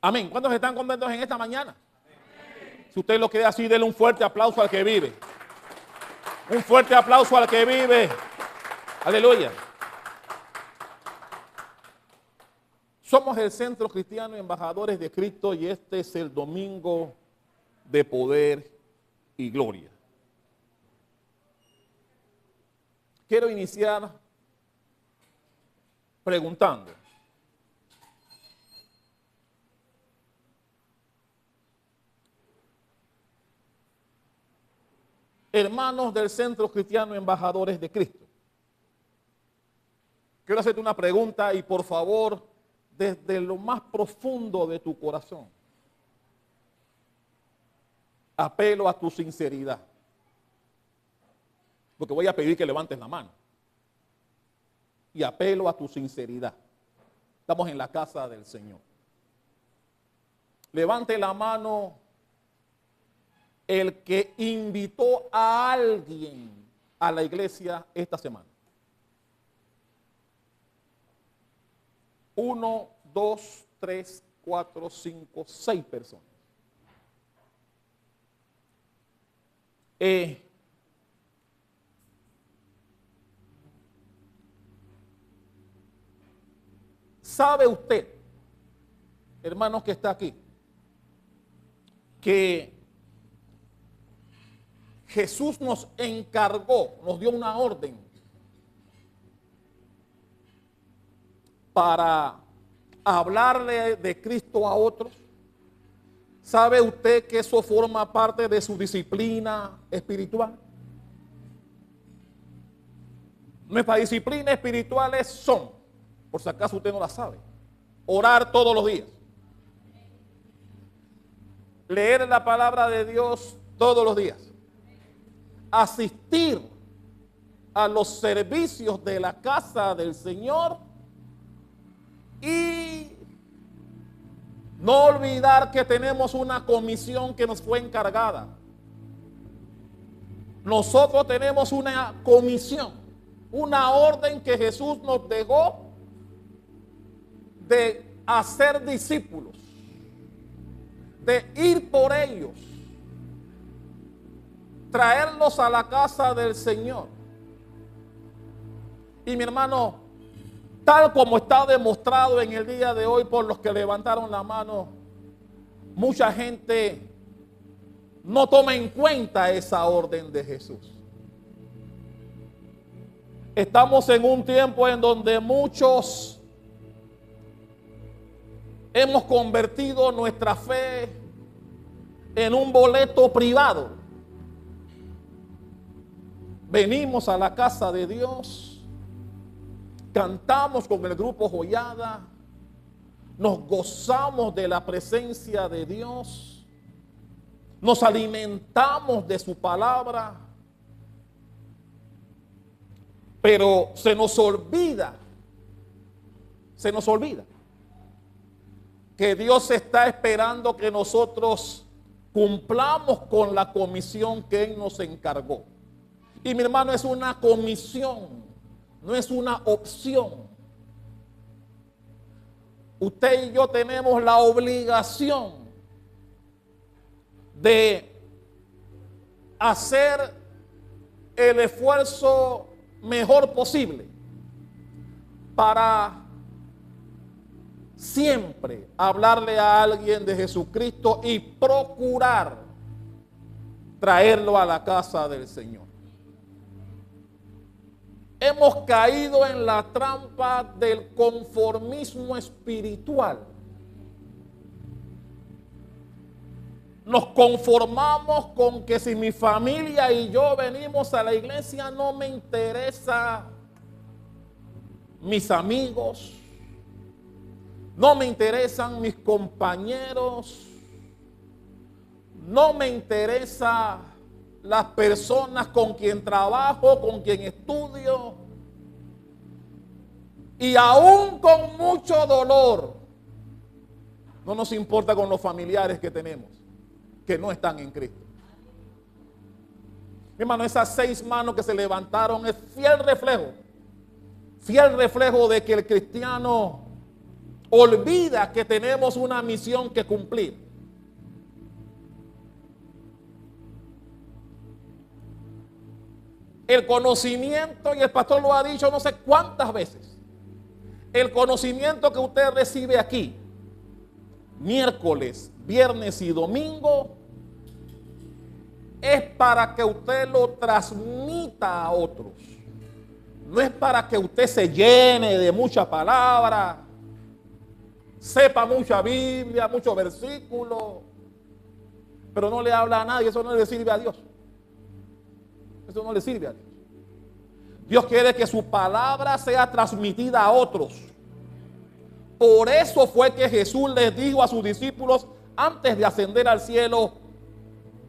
Amén. ¿Cuántos están contentos en esta mañana? Si usted lo quiere así, denle un fuerte aplauso al que vive. Un fuerte aplauso al que vive. Aleluya. Somos el Centro Cristiano Embajadores de Cristo y este es el domingo de poder y gloria. Quiero iniciar preguntando. Hermanos del Centro Cristiano Embajadores de Cristo, quiero hacerte una pregunta y por favor, desde lo más profundo de tu corazón, apelo a tu sinceridad, porque voy a pedir que levantes la mano, y apelo a tu sinceridad. Estamos en la casa del Señor. Levante la mano el que invitó a alguien a la iglesia esta semana. 1, 2, 3, 4, 5, 6 personas. ¿Sabe usted, hermanos que está aquí, que Jesús nos encargó, nos dio una orden para hablarle de Cristo a otros? ¿Sabe usted que eso forma parte de su disciplina espiritual? Nuestras disciplinas espirituales son, por si acaso usted no la sabe, orar todos los días, leer la palabra de Dios todos los días, asistir a los servicios de la casa del Señor y no olvidar que tenemos una comisión que nos fue encargada. Nosotros tenemos una comisión, una orden que Jesús nos dejó de hacer discípulos, de ir por ellos, traerlos a la casa del Señor. Y mi hermano, tal como está demostrado en el día de hoy por los que levantaron la mano, mucha gente no toma en cuenta esa orden de Jesús. Estamos en un tiempo en donde muchos hemos convertido nuestra fe en un boleto privado. Venimos a la casa de Dios, cantamos con el grupo Joyada, nos gozamos de la presencia de Dios, nos alimentamos de su palabra, pero se nos olvida que Dios está esperando que nosotros cumplamos con la comisión que Él nos encargó. Y mi hermano, es una comisión, no es una opción. Usted y yo tenemos la obligación de hacer el esfuerzo mejor posible para siempre hablarle a alguien de Jesucristo y procurar traerlo a la casa del Señor. Hemos caído en la trampa del conformismo espiritual. Nos conformamos con que si mi familia y yo venimos a la iglesia, no me interesa mis amigos, no me interesan mis compañeros, no me interesa las personas con quien trabajo, con quien estudio, y aún con mucho dolor, no nos importa con los familiares que tenemos, que no están en Cristo. Mi hermano, esas 6 manos que se levantaron es fiel reflejo de que el cristiano olvida que tenemos una misión que cumplir. El conocimiento, y el pastor lo ha dicho no sé cuántas veces, el conocimiento que usted recibe aquí, miércoles, viernes y domingo, es para que usted lo transmita a otros. No es para que usted se llene de muchas palabras, sepa mucha Biblia, muchos versículos, pero no le habla a nadie. Eso no le sirve a Dios. Eso no le sirve a Dios. Dios quiere que su palabra sea transmitida a otros. Por eso fue que Jesús les dijo a sus discípulos antes de ascender al cielo: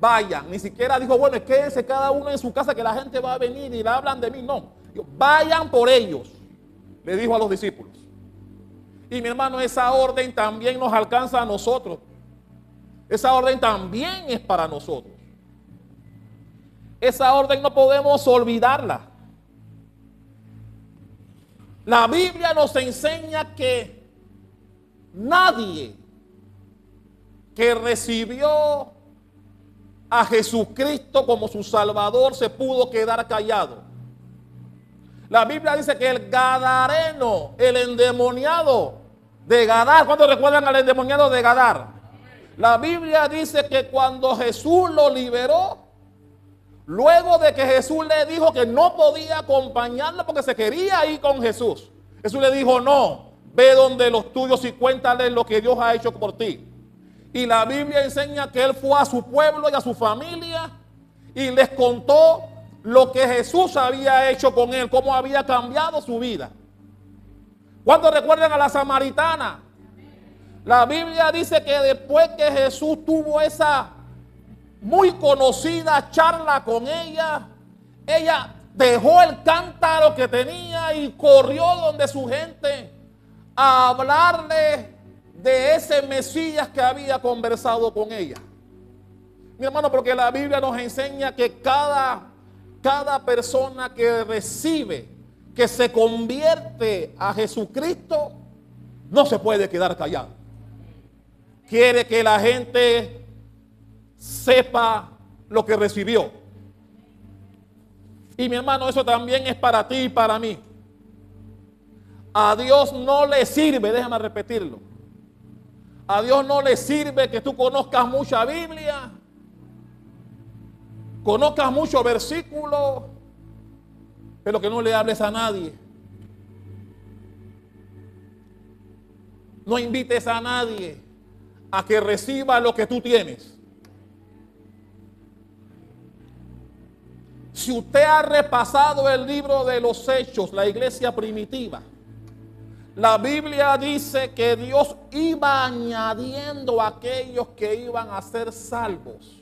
vayan. Ni siquiera dijo, bueno, quédense cada uno en su casa que la gente va a venir y le hablan de mí. No, vayan por ellos, le dijo a los discípulos. Y mi hermano, esa orden también nos alcanza a nosotros. Esa orden también es para nosotros. Esa orden no podemos olvidarla. La Biblia nos enseña que nadie que recibió a Jesucristo como su Salvador se pudo quedar callado. La Biblia dice que el gadareno, el endemoniado de Gadar, ¿cuántos recuerdan al endemoniado de Gadar? La Biblia dice que cuando Jesús lo liberó, luego de que Jesús le dijo que no podía acompañarlo porque se quería ir con Jesús, Jesús le dijo: no, ve donde los tuyos y cuéntales lo que Dios ha hecho por ti. Y la Biblia enseña que él fue a su pueblo y a su familia y les contó lo que Jesús había hecho con él, cómo había cambiado su vida. ¿Cuántos recuerdan a la samaritana? La Biblia dice que después que Jesús tuvo esa muy conocida charla con ella, ella dejó el cántaro que tenía y corrió donde su gente a hablarle de ese Mesías que había conversado con ella. Mi hermano, porque la Biblia nos enseña que cada persona que recibe, que se convierte a Jesucristo, no se puede quedar callado. Quiere que la gente sepa lo que recibió. Y mi hermano, eso también es para ti y para mí. A Dios no le sirve, déjame repetirlo. A Dios no le sirve que tú conozcas mucha Biblia, conozcas muchos versículos, pero que no le hables a nadie. No invites a nadie a que reciba lo que tú tienes. Si usted ha repasado el libro de los Hechos, la iglesia primitiva, la Biblia dice que Dios iba añadiendo a aquellos que iban a ser salvos.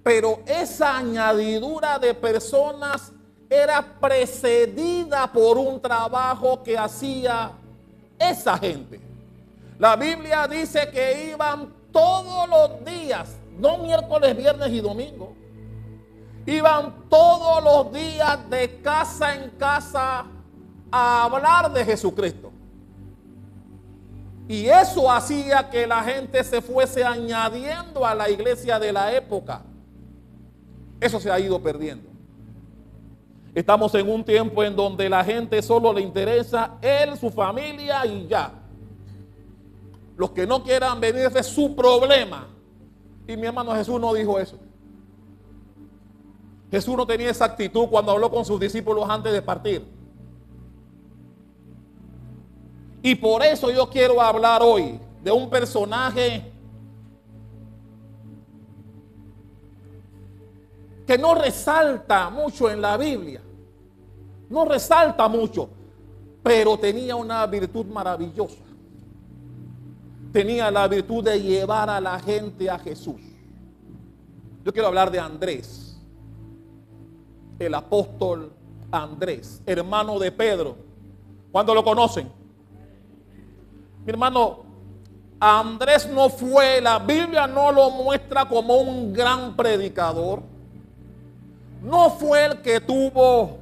Pero esa añadidura de personas era precedida por un trabajo que hacía esa gente. La Biblia dice que iban todos los días, no miércoles, viernes y domingo. Iban todos los días de casa en casa a hablar de Jesucristo. Y eso hacía que la gente se fuese añadiendo a la iglesia de la época. Eso se ha ido perdiendo. Estamos en un tiempo en donde la gente solo le interesa él, su familia y ya. Los que no quieran venir es su problema. Y mi hermano, Jesús no dijo eso. Jesús no tenía esa actitud cuando habló con sus discípulos antes de partir. Y por eso yo quiero hablar hoy de un personaje que no resalta mucho en la Biblia. No resalta mucho, pero tenía una virtud maravillosa. Tenía la virtud de llevar a la gente a Jesús. Yo quiero hablar de Andrés, el apóstol Andrés, hermano de Pedro. ¿Cuántos lo conocen? Mi hermano, Andrés no fue, la Biblia no lo muestra como un gran predicador. No fue el que tuvo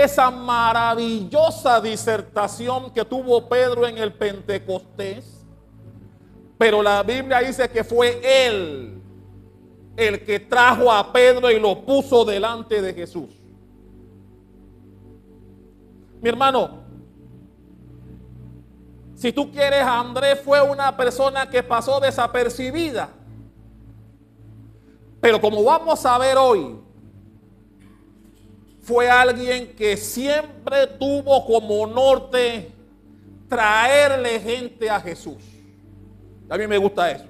esa maravillosa disertación que tuvo Pedro en el Pentecostés, pero la Biblia dice que fue él el que trajo a Pedro y lo puso delante de Jesús. Mi hermano, si tú quieres, Andrés fue una persona que pasó desapercibida. Pero como vamos a ver hoy, fue alguien que siempre tuvo como norte traerle gente a Jesús. A mí me gusta eso.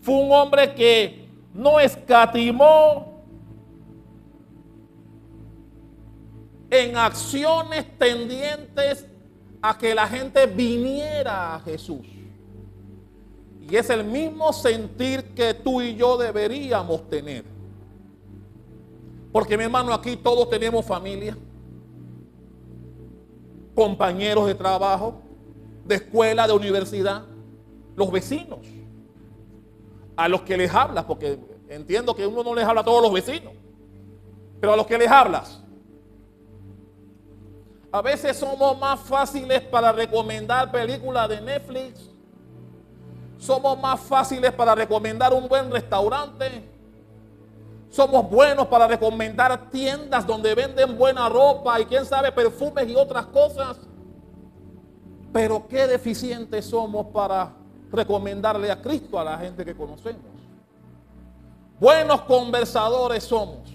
Fue un hombre que no escatimó en acciones tendientes a que la gente viniera a Jesús. Y es el mismo sentir que tú y yo deberíamos tener. Porque mi hermano, aquí todos tenemos familia, compañeros de trabajo, de escuela, de universidad, los vecinos, a los que les hablas, porque entiendo que uno no les habla a todos los vecinos, pero a los que les hablas. A veces somos más fáciles para recomendar películas de Netflix. Somos más fáciles para recomendar un buen restaurante. Somos buenos para recomendar tiendas donde venden buena ropa y quién sabe, perfumes y otras cosas. Pero qué deficientes somos para recomendarle a Cristo a la gente que conocemos. Buenos conversadores somos.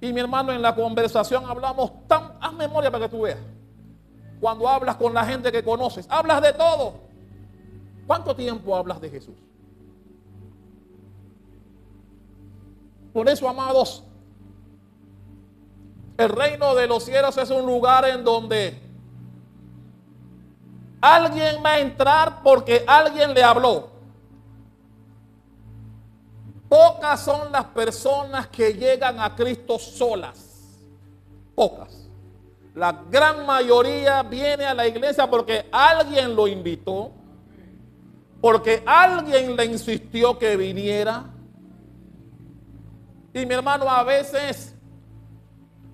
Y mi hermano, en la conversación hablamos haz memoria para que tú veas. Cuando hablas con la gente que conoces, hablas de todo. ¿Cuánto tiempo hablas de Jesús? Por eso, amados, el reino de los cielos es un lugar en donde alguien va a entrar porque alguien le habló. Pocas son las personas que llegan a Cristo solas. Pocas. La gran mayoría viene a la iglesia porque alguien lo invitó, porque alguien le insistió que viniera. Y mi hermano, a veces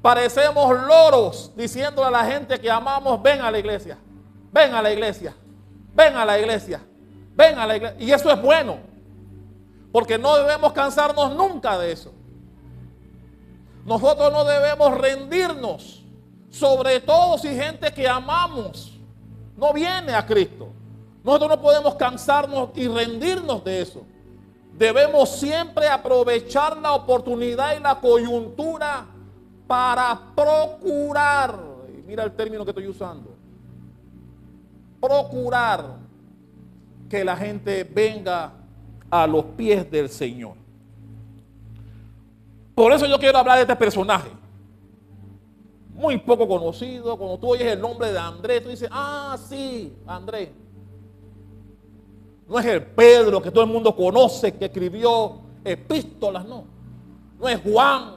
parecemos loros diciendo a la gente que amamos: ven a la iglesia, ven a la iglesia, ven a la iglesia, ven a la iglesia. Y eso es bueno, porque no debemos cansarnos nunca de eso. Nosotros no debemos rendirnos, sobre todo si gente que amamos no viene a Cristo. Nosotros no podemos cansarnos y rendirnos de eso. Debemos siempre aprovechar la oportunidad y la coyuntura para procurar, y mira el término que estoy usando, procurar que la gente venga a los pies del Señor. Por eso yo quiero hablar de este personaje, muy poco conocido. Cuando tú oyes el nombre de Andrés, tú dices: ah, sí, Andrés. No es el Pedro que todo el mundo conoce, que escribió epístolas, no. No es Juan,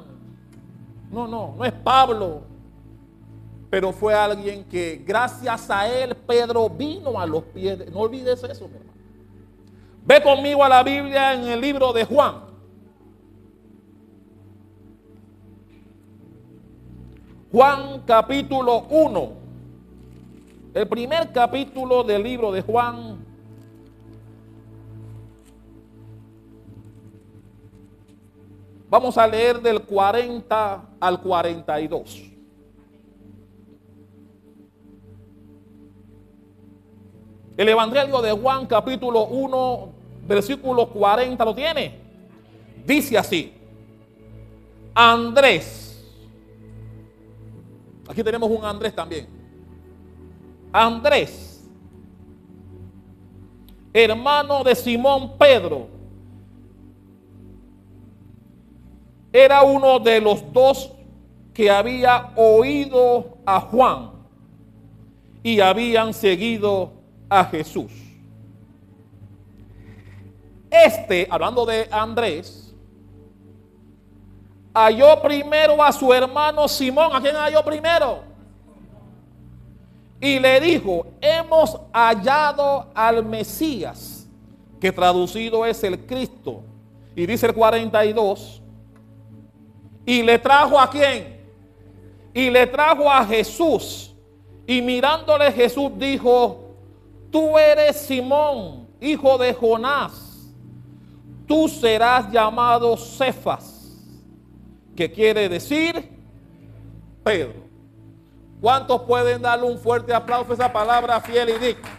no es Pablo. Pero fue alguien que gracias a él Pedro vino a los pies. No olvides eso, mi hermano. Ve conmigo a la Biblia en el libro de Juan. Juan capítulo 1. El primer capítulo del libro de Juan. Vamos a leer del 40 al 42. El Evangelio de Juan capítulo 1, versículo 40, ¿lo tiene? Dice así: Andrés. Aquí tenemos un Andrés también. Andrés, hermano de Simón Pedro, era uno de los dos que había oído a Juan y habían seguido a Jesús. Hablando de Andrés, halló primero a su hermano Simón. ¿A quién halló primero? Y le dijo: hemos hallado al Mesías, que traducido es el Cristo. Y dice el 42: ¿Y le trajo a quién? Y le trajo a Jesús. Y mirándole Jesús dijo: tú eres Simón, hijo de Jonás. Tú serás llamado Cefas, que quiere decir Pedro. ¿Cuántos pueden darle un fuerte aplauso a esa palabra fiel y digna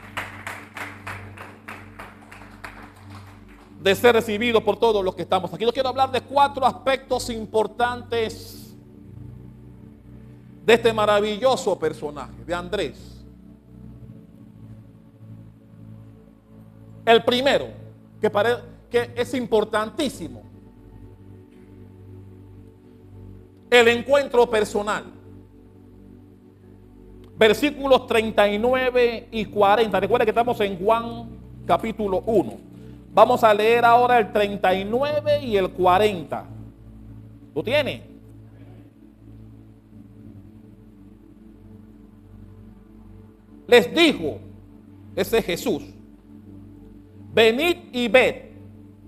de ser recibido por todos los que estamos aquí? Yo quiero hablar de 4 aspectos importantes de este maravilloso personaje, de Andrés. El primero, que es importantísimo, el encuentro personal. Versículos 39 y 40. Recuerda que estamos en Juan capítulo 1. Vamos a leer ahora el 39 y el 40. ¿Lo tiene? Les dijo, ese es Jesús: venid y ved.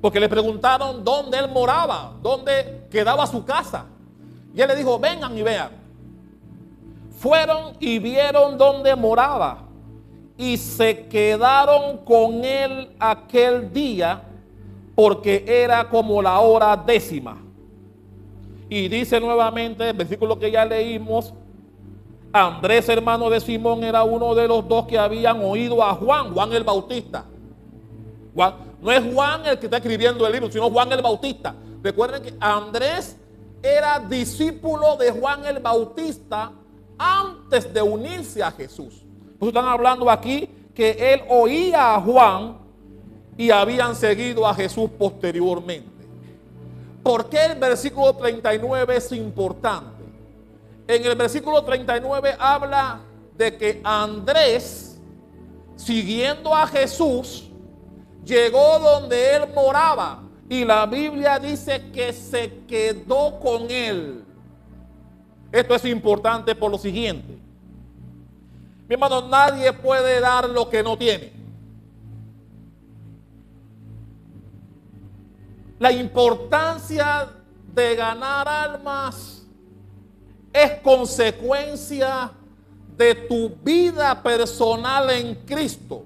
Porque le preguntaron dónde él moraba, dónde quedaba su casa. Y él le dijo: vengan y vean. Fueron y vieron dónde moraba, y se quedaron con él aquel día, porque era como la hora 10. Y dice nuevamente el versículo que ya leímos: Andrés, hermano de Simón, era uno de los 2 que habían oído a Juan el Bautista. No es Juan el que está escribiendo el libro, sino Juan el Bautista. Recuerden que Andrés era discípulo de Juan el Bautista antes de unirse a Jesús. Pues están hablando aquí que él oía a Juan y habían seguido a Jesús posteriormente. ¿Por qué el versículo 39 es importante? En el versículo 39 habla de que Andrés, siguiendo a Jesús, llegó donde él moraba, y la Biblia dice que se quedó con él. Esto es importante por lo siguiente. Mi hermano, nadie puede dar lo que no tiene. La importancia de ganar almas es consecuencia de tu vida personal en Cristo.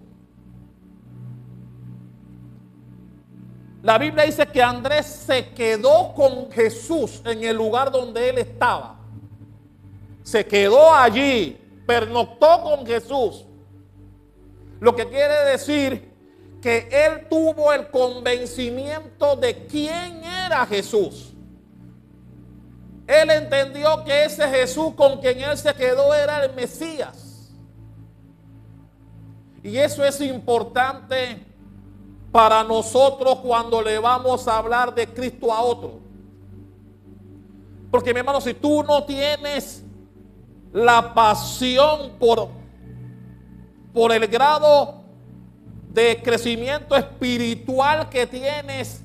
La Biblia dice que Andrés se quedó con Jesús en el lugar donde él estaba. Se quedó allí, pernoctó con Jesús. Lo que quiere decir que él tuvo el convencimiento de quién era Jesús. Él entendió que ese Jesús con quien él se quedó era el Mesías. Y eso es importante para nosotros cuando le vamos a hablar de Cristo a otro. Porque mi hermano, si tú no tienes la pasión por el grado de crecimiento espiritual que tienes,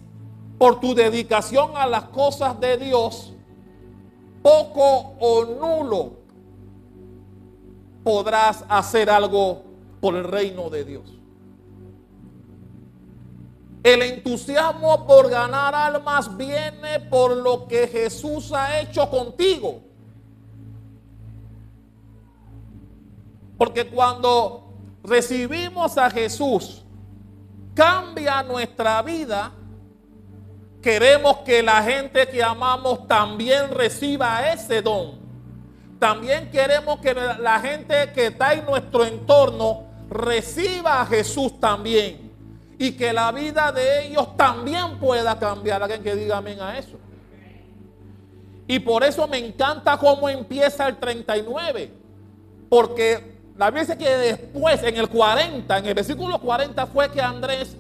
por tu dedicación a las cosas de Dios, poco o nulo podrás hacer algo por el reino de Dios. El entusiasmo por ganar almas viene por lo que Jesús ha hecho contigo. Porque cuando recibimos a Jesús, cambia nuestra vida. Queremos que la gente que amamos también reciba ese don. También queremos que la gente que está en nuestro entorno reciba a Jesús también. Y que la vida de ellos también pueda cambiar. Alguien que diga amén a eso. Y por eso me encanta cómo empieza el 39. Porque la Biblia dice que después, en el 40, en el versículo 40, fue que Andrés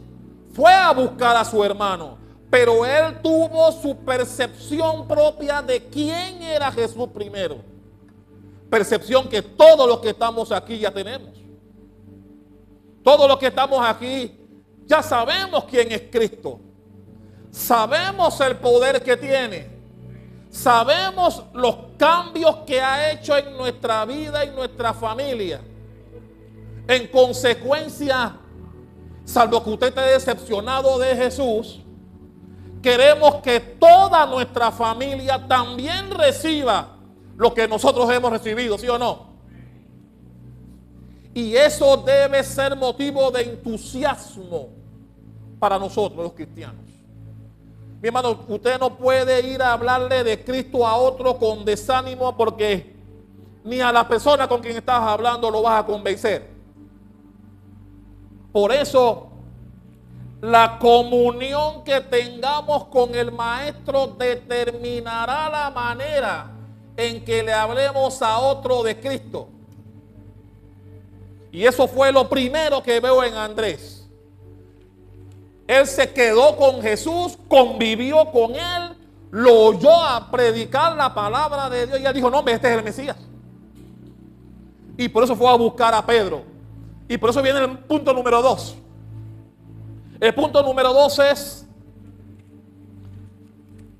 fue a buscar a su hermano. Pero él tuvo su percepción propia de quién era Jesús primero. Percepción que todos los que estamos aquí ya tenemos. Todos los que estamos aquí ya sabemos quién es Cristo. Sabemos el poder que tiene. Sabemos los cambios que ha hecho en nuestra vida y nuestra familia. En consecuencia, salvo que usted esté decepcionado de Jesús, queremos que toda nuestra familia también reciba lo que nosotros hemos recibido, ¿sí o no? Y eso debe ser motivo de entusiasmo para nosotros los cristianos. Mi hermano, usted no puede ir a hablarle de Cristo a otro con desánimo, porque ni a la persona con quien estás hablando lo vas a convencer. Por eso, la comunión que tengamos con el Maestro determinará la manera en que le hablemos a otro de Cristo. Y eso fue lo primero que veo en Andrés. Él se quedó con Jesús, convivió con él, lo oyó a predicar la palabra de Dios y él dijo, no, este es el Mesías. Y por eso fue a buscar a Pedro. Y por eso viene el punto número 2. El punto número 2 es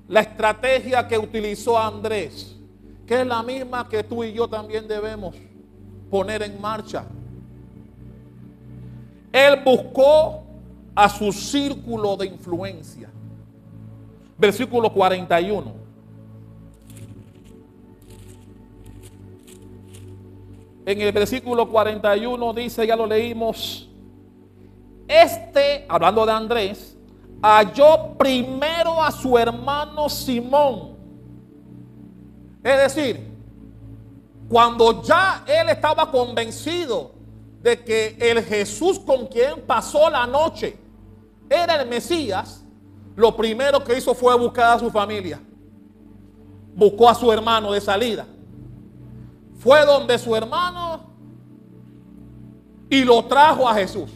la estrategia que utilizó Andrés, que es la misma que tú y yo también debemos poner en marcha. Él buscó a su círculo de influencia. Versículo 41. En el versículo 41 dice, ya lo leímos, hablando de Andrés, halló primero a su hermano Simón. Es decir, cuando ya él estaba convencido de que el Jesús con quien pasó la noche era el Mesías, lo primero que hizo fue buscar a su familia. Buscó a su hermano de salida. Fue donde su hermano y lo trajo a Jesús.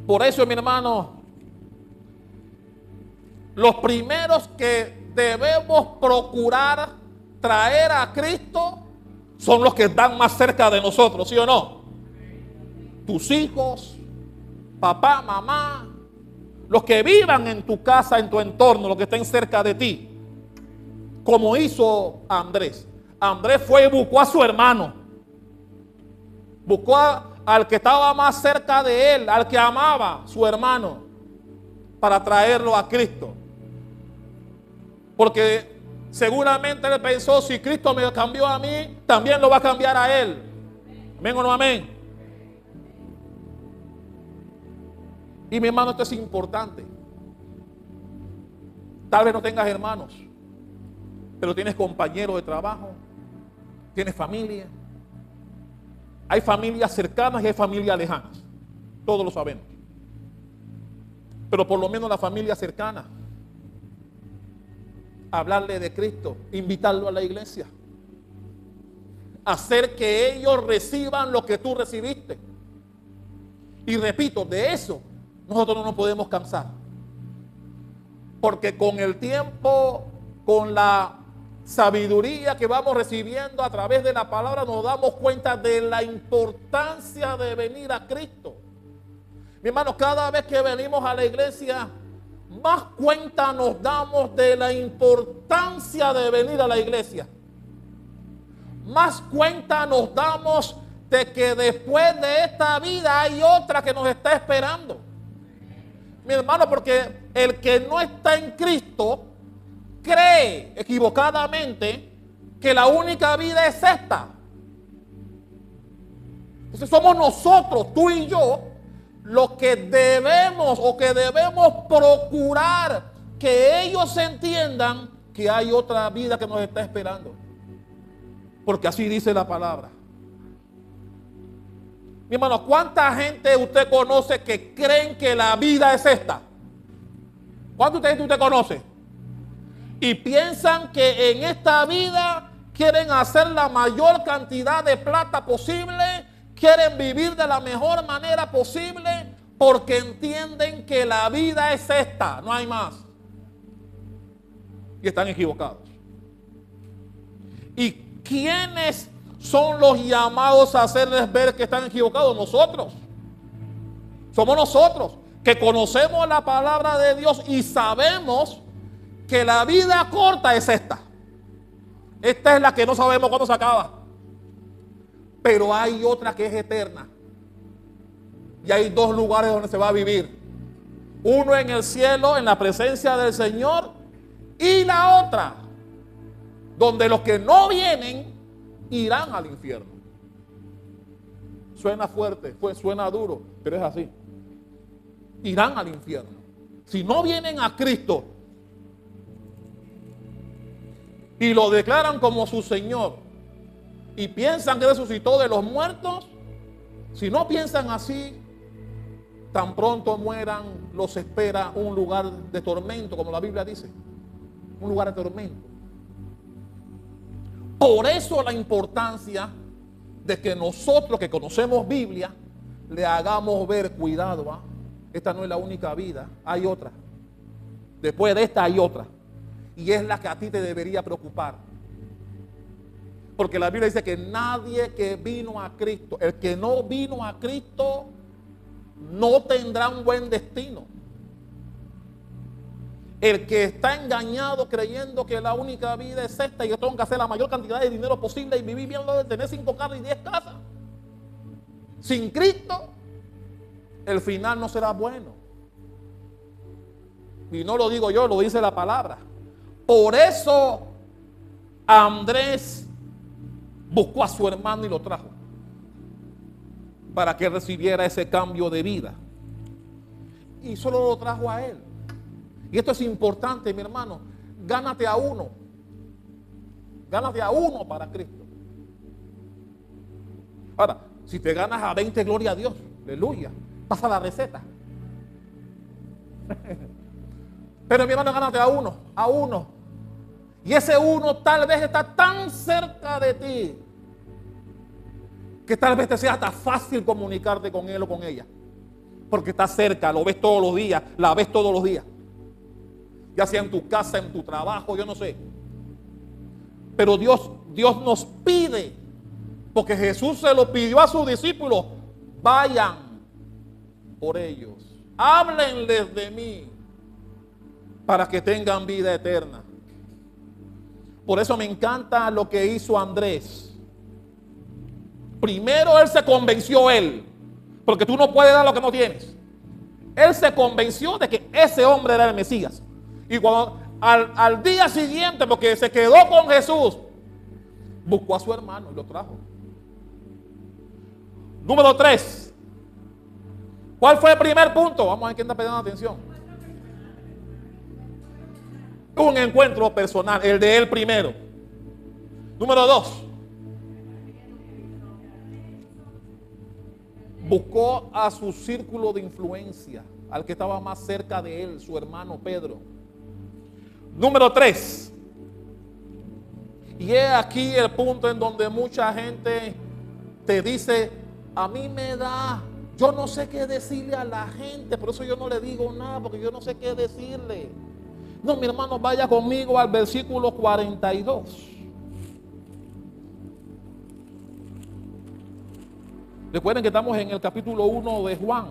Por eso, mi hermano, los primeros que debemos procurar traer a Cristo son los que están más cerca de nosotros, ¿sí o no? Tus hijos, papá, mamá, los que vivan en tu casa, en tu entorno, los que estén cerca de ti. Como hizo Andrés. Andrés fue y buscó a su hermano. Buscó al que estaba más cerca de él, al que amaba su hermano, para traerlo a Cristo. Porque seguramente él pensó, si Cristo me cambió a mí, también lo va a cambiar a él. ¿Amén o no amén? Y mi hermano, esto es importante. Tal vez no tengas hermanos, pero tienes compañeros de trabajo, tienes familia. Hay familias cercanas y hay familias lejanas. Todos lo sabemos. Pero por lo menos la familia cercana, hablarle de Cristo, invitarlo a la iglesia, hacer que ellos reciban lo que tú recibiste. Y repito, de eso nosotros no nos podemos cansar, porque con el tiempo, con la sabiduría que vamos recibiendo a través de la palabra, nos damos cuenta de la importancia de venir a Cristo. Mi hermano, cada vez que venimos a la iglesia, más cuenta nos damos de la importancia de venir a la iglesia. Más cuenta nos damos de que después de esta vida hay otra que nos está esperando. Mi hermano, porque el que no está en Cristo cree equivocadamente que la única vida es esta. Entonces somos nosotros, tú y yo, los que debemos procurar que ellos entiendan que hay otra vida que nos está esperando. Porque así dice la palabra. Mi hermano, ¿cuánta gente usted conoce que creen que la vida es esta? ¿Cuánta gente usted conoce? Y piensan que en esta vida quieren hacer la mayor cantidad de plata posible, quieren vivir de la mejor manera posible, porque entienden que la vida es esta, no hay más. Y están equivocados. ¿Y quiénes son los llamados a hacerles ver que están equivocados? Nosotros. Somos nosotros que conocemos la palabra de Dios y sabemos que la vida corta es esta. Esta es la que no sabemos cuándo se acaba. Pero hay otra que es eterna. Y hay dos lugares donde se va a vivir. Uno en el cielo, en la presencia del Señor, y la otra, donde los que no vienen irán al infierno. Suena fuerte, suena duro, pero es así. Irán al infierno. Si no vienen a Cristo y lo declaran como su Señor y piensan que resucitó de los muertos, si no piensan así, tan pronto mueran, los espera un lugar de tormento, como la Biblia dice. Un lugar de tormento. Por eso la importancia de que nosotros que conocemos Biblia le hagamos ver, cuidado, esta no es la única vida, hay otra. Después de esta hay otra. Y es la que a ti te debería preocupar. Porque la Biblia dice que nadie que vino a Cristo, el que no vino a Cristo, no tendrá un buen destino. El que está engañado creyendo que la única vida es esta y yo tengo que hacer la mayor cantidad de dinero posible y vivir bien, de tener 5 carros y 10 casas. Sin Cristo, el final no será bueno. Y no lo digo yo, lo dice la palabra. Por eso Andrés buscó a su hermano y lo trajo, para que recibiera ese cambio de vida. Y solo lo trajo a él. Y esto es importante, mi hermano. Gánate a uno. Gánate a uno para Cristo. Ahora, si te ganas a 20, gloria a Dios. Aleluya. Pasa la receta. Pero mi hermano, gánate a uno. A uno. Y ese uno tal vez está tan cerca de ti que tal vez te sea hasta fácil comunicarte con él o con ella. Porque está cerca, lo ves todos los días, la ves todos los días. Ya sea en tu casa, en tu trabajo, yo no sé. Pero Dios nos pide, porque Jesús se lo pidió a sus discípulos: vayan por ellos, háblenles de mí, para que tengan vida eterna. Por eso me encanta lo que hizo Andrés. Primero él se convenció porque tú no puedes dar lo que no tienes. Él se convenció de que ese hombre era el Mesías. Y cuando al día siguiente, porque se quedó con Jesús, buscó a su hermano y lo trajo. Número 3. ¿Cuál fue el primer punto? Vamos a ver quién está prestando atención. Un encuentro personal, el de él primero. Número 2. Buscó a su círculo de influencia, al que estaba más cerca de él, su hermano Pedro. Número 3. Y es aquí el punto en donde mucha gente te dice: a mí me da, yo no sé qué decirle a la gente, por eso yo no le digo nada, porque yo no sé qué decirle. No, mi hermano, vaya conmigo al versículo 42. Recuerden que estamos en el capítulo 1 de Juan.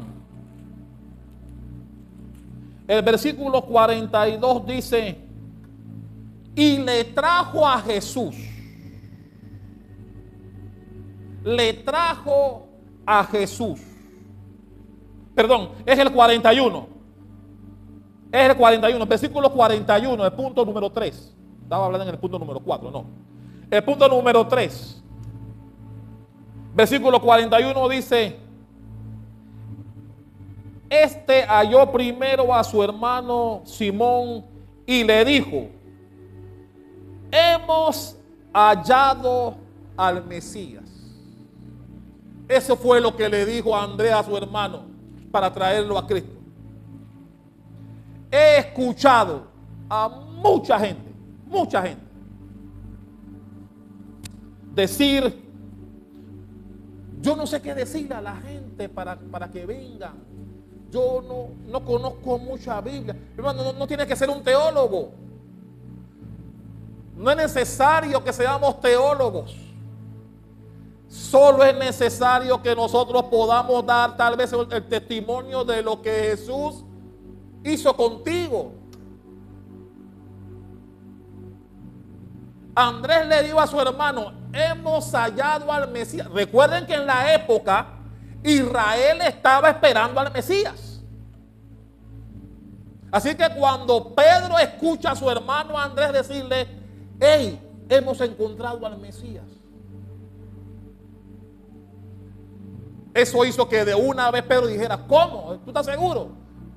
El versículo 42 dice: y le trajo a Jesús. Le trajo a Jesús. Perdón, es el 41. Es el 41, versículo 41, el punto número 3. Estaba hablando en el punto número 4, no. El punto número 3. Versículo 41 dice: este halló primero a su hermano Simón y le dijo: hemos hallado al Mesías. Eso fue lo que le dijo a Andrés, a su hermano, para traerlo a Cristo. He escuchado a mucha gente decir: yo no sé qué decirle a la gente para que vengan. Yo no conozco mucha Biblia. Hermano, no tiene que ser un teólogo. No es necesario que seamos teólogos. Solo es necesario que nosotros podamos dar tal vez el testimonio de lo que Jesús hizo contigo. Andrés le dijo a su hermano: hemos hallado al Mesías. Recuerden que en la época Israel estaba esperando al Mesías. Así que cuando Pedro escucha a su hermano Andrés decirle, hey, hemos encontrado al Mesías, eso hizo que de una vez Pedro dijera, ¿cómo? ¿Tú estás seguro?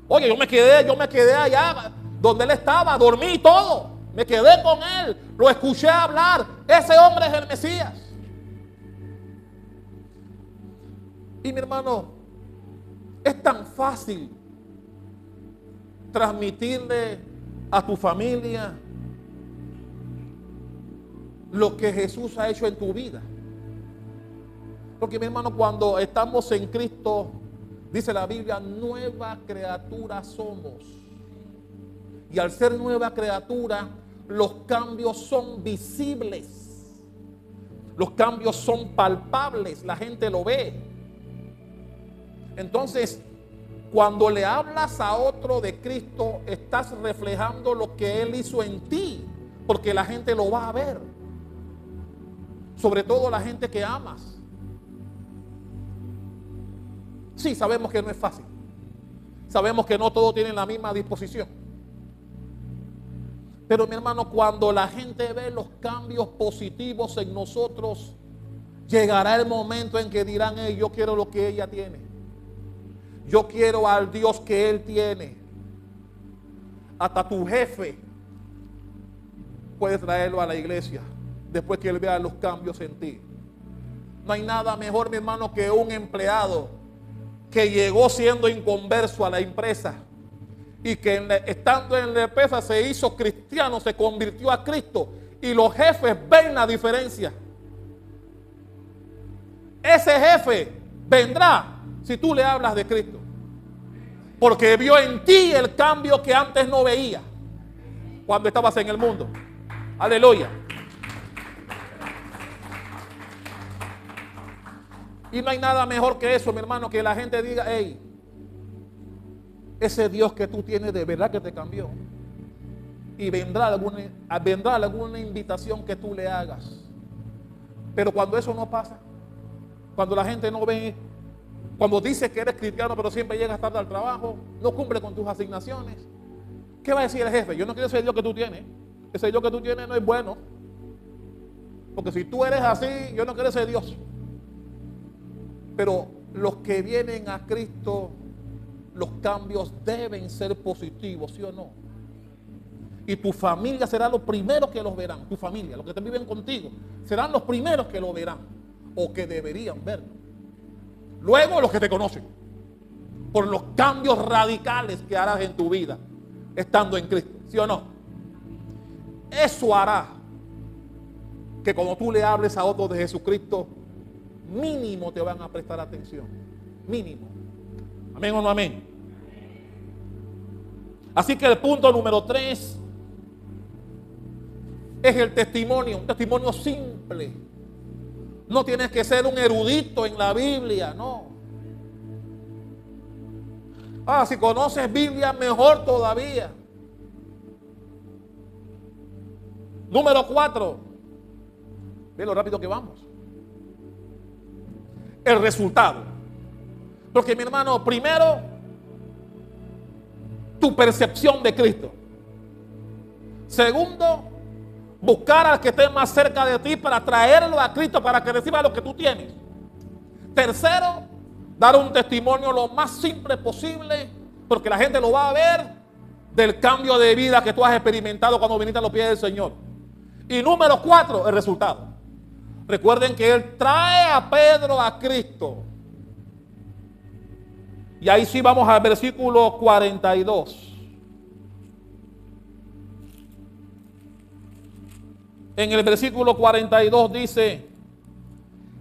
Oye, yo me quedé allá donde él estaba, dormí y todo. Me quedé con él, lo escuché hablar. Ese hombre es el Mesías. Y mi hermano, es tan fácil transmitirle a tu familia lo que Jesús ha hecho en tu vida. Porque mi hermano, cuando estamos en Cristo, dice la Biblia, nueva criatura somos. Y al ser nueva criatura, los cambios son visibles. Los cambios son palpables, la gente lo ve. Entonces, cuando le hablas a otro de Cristo, estás reflejando lo que Él hizo en ti, porque la gente lo va a ver. Sobre todo la gente que amas. Sí, sabemos que no es fácil. Sabemos que no todos tienen la misma disposición. Pero mi hermano, cuando la gente ve los cambios positivos en nosotros, llegará el momento en que dirán, hey, yo quiero lo que ella tiene. Yo quiero al Dios que Él tiene. Hasta tu jefe puede traerlo a la iglesia después que Él vea los cambios en ti. No hay nada mejor, mi hermano, que un empleado que llegó siendo inconverso a la empresa y que estando en la empresa se hizo cristiano, se convirtió a Cristo, y los jefes ven la diferencia. Ese jefe vendrá si tú le hablas de Cristo, porque vio en ti el cambio que antes no veía cuando estabas en el mundo. Aleluya. Y no hay nada mejor que eso, mi hermano, que la gente diga, hey, ese Dios que tú tienes de verdad que te cambió. Y vendrá alguna invitación que tú le hagas. Pero cuando eso no pasa, cuando la gente no ve, cuando dices que eres cristiano pero siempre llegas tarde al trabajo, no cumple con tus asignaciones, ¿qué va a decir el jefe? Yo no quiero ese Dios que tú tienes. Ese Dios que tú tienes no es bueno. Porque si tú eres así, yo no quiero ese Dios. Pero los que vienen a Cristo, los cambios deben ser positivos, ¿sí o no? Y tu familia será los primeros que los verán. Tu familia, los que te viven contigo, serán los primeros que lo verán o que deberían verlo. Luego los que te conocen, por los cambios radicales que harás en tu vida estando en Cristo, ¿sí o no? Eso hará que cuando tú le hables a otros de Jesucristo, mínimo te van a prestar atención. Mínimo. ¿Amén o no amén? Así que el punto número 3 es el testimonio. Un testimonio simple. No tienes que ser un erudito en la Biblia, no. Si conoces Biblia, mejor todavía. Número 4. Ve lo rápido que vamos. El resultado. Porque mi hermano, primero, tu percepción de Cristo. Segundo, buscar al que esté más cerca de ti para traerlo a Cristo para que reciba lo que tú tienes. Tercero, dar un testimonio lo más simple posible, porque la gente lo va a ver, del cambio de vida que tú has experimentado cuando viniste a los pies del Señor. Y número 4, el resultado. Recuerden que Él trae a Pedro a Cristo. Y ahí sí vamos al versículo 42. En el versículo 42 dice,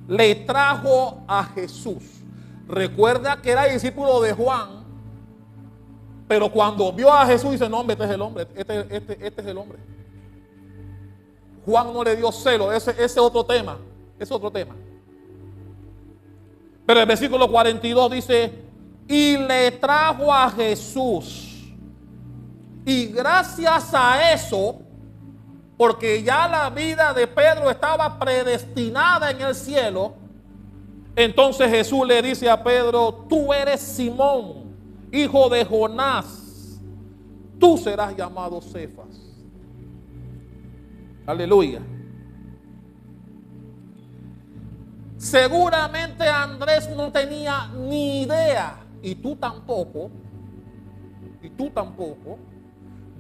le trajo a Jesús. Recuerda que era discípulo de Juan, pero cuando vio a Jesús dice, no hombre, este es el hombre, este es el hombre. Juan no le dio celo, ese otro tema, es otro tema. Pero el versículo 42 dice, y le trajo a Jesús. Y gracias a eso, porque ya la vida de Pedro estaba predestinada en el cielo, entonces Jesús le dice a Pedro, tú eres Simón, hijo de Jonás. tú serás llamado Cefas. Aleluya. Seguramente Andrés no tenía ni idea, y tú tampoco,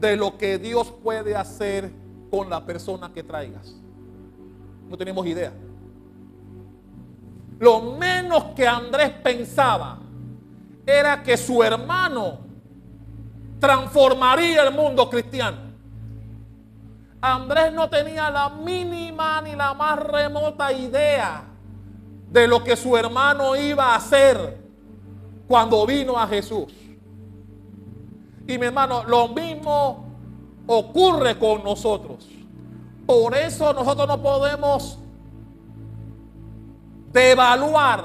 de lo que Dios puede hacer con la persona que traigas. No tenemos idea. Lo menos que Andrés pensaba era que su hermano transformaría el mundo cristiano. Andrés no tenía la mínima ni la más remota idea de lo que su hermano iba a hacer cuando vino a Jesús. Y mi hermano, lo mismo ocurre con nosotros. Por eso nosotros no podemos devaluar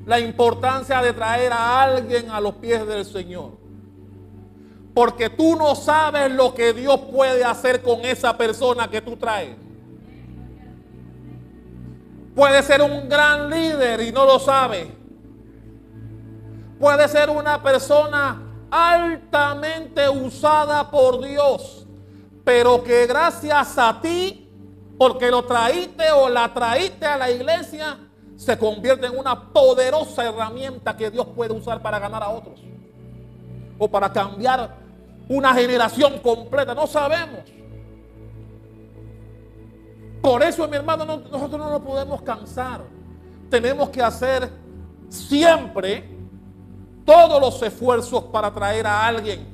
la importancia de traer a alguien a los pies del Señor. Porque tú no sabes lo que Dios puede hacer con esa persona que tú traes. Puede ser un gran líder y no lo sabe. Puede ser una persona altamente usada por Dios, pero que gracias a ti, porque lo traíste o la traíste a la iglesia, se convierte en una poderosa herramienta que Dios puede usar para ganar a otros o para cambiar una generación completa. No sabemos. Por eso, mi hermano, nosotros no nos podemos cansar. Tenemos que hacer siempre todos los esfuerzos para traer a alguien.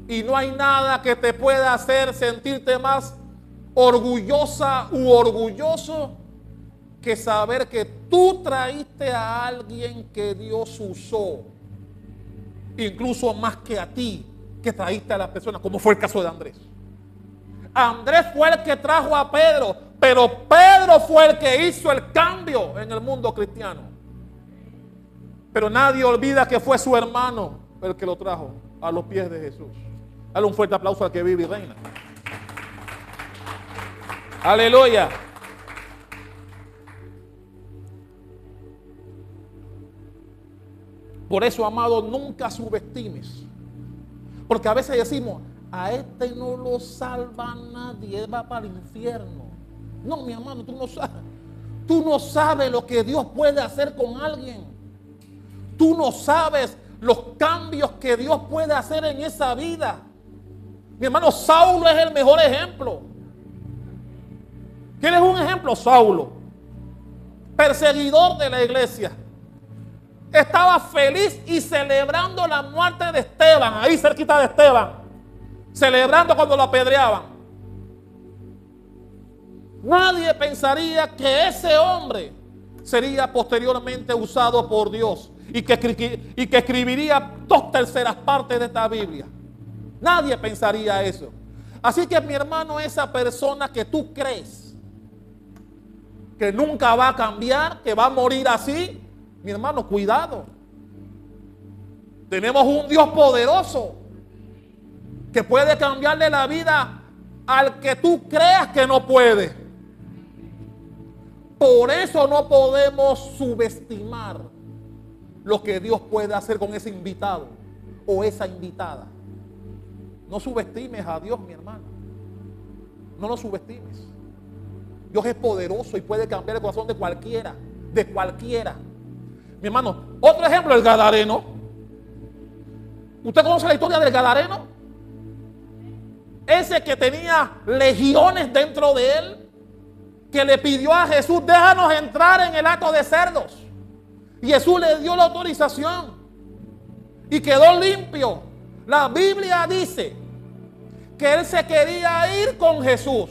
Y no hay nada que te pueda hacer sentirte más orgullosa u orgulloso que saber que tú traíste a alguien que Dios usó, incluso más que a ti, que traíste a la persona, como fue el caso de Andrés. Andrés fue el que trajo a Pedro, pero Pedro fue el que hizo el cambio en el mundo cristiano. Pero nadie olvida que fue su hermano el que lo trajo a los pies de Jesús. Dale un fuerte aplauso al que vive y reina. Aleluya. Por eso, amado, nunca subestimes. Porque a veces decimos, a este no lo salva nadie, él va para el infierno. No, mi hermano, tú no sabes. Tú no sabes lo que Dios puede hacer con alguien. Tú no sabes los cambios que Dios puede hacer en esa vida. Mi hermano, Saulo es el mejor ejemplo. ¿Quién es un ejemplo? Saulo, perseguidor de la iglesia. Estaba feliz y celebrando la muerte de Esteban, ahí cerquita de Esteban, celebrando cuando lo apedreaban. Nadie pensaría que ese hombre sería posteriormente usado por Dios y que escribiría 2/3 partes de esta Biblia. Nadie pensaría eso. Así que, mi hermano, esa persona que tú crees que nunca va a cambiar, que va a morir así, mi hermano, cuidado. Tenemos un Dios poderoso que puede cambiarle la vida al que tú creas que no puede. Por eso no podemos subestimar lo que Dios puede hacer con ese invitado o esa invitada. No subestimes a Dios, mi hermano. No lo subestimes. Dios es poderoso y puede cambiar el corazón de cualquiera. De cualquiera. Mi hermano, otro ejemplo, el Gadareno. ¿Usted conoce la historia del Gadareno? Ese que tenía legiones dentro de él, que le pidió a Jesús, déjanos entrar en el hato de cerdos. Y Jesús le dio la autorización y quedó limpio. La Biblia dice que él se quería ir con Jesús.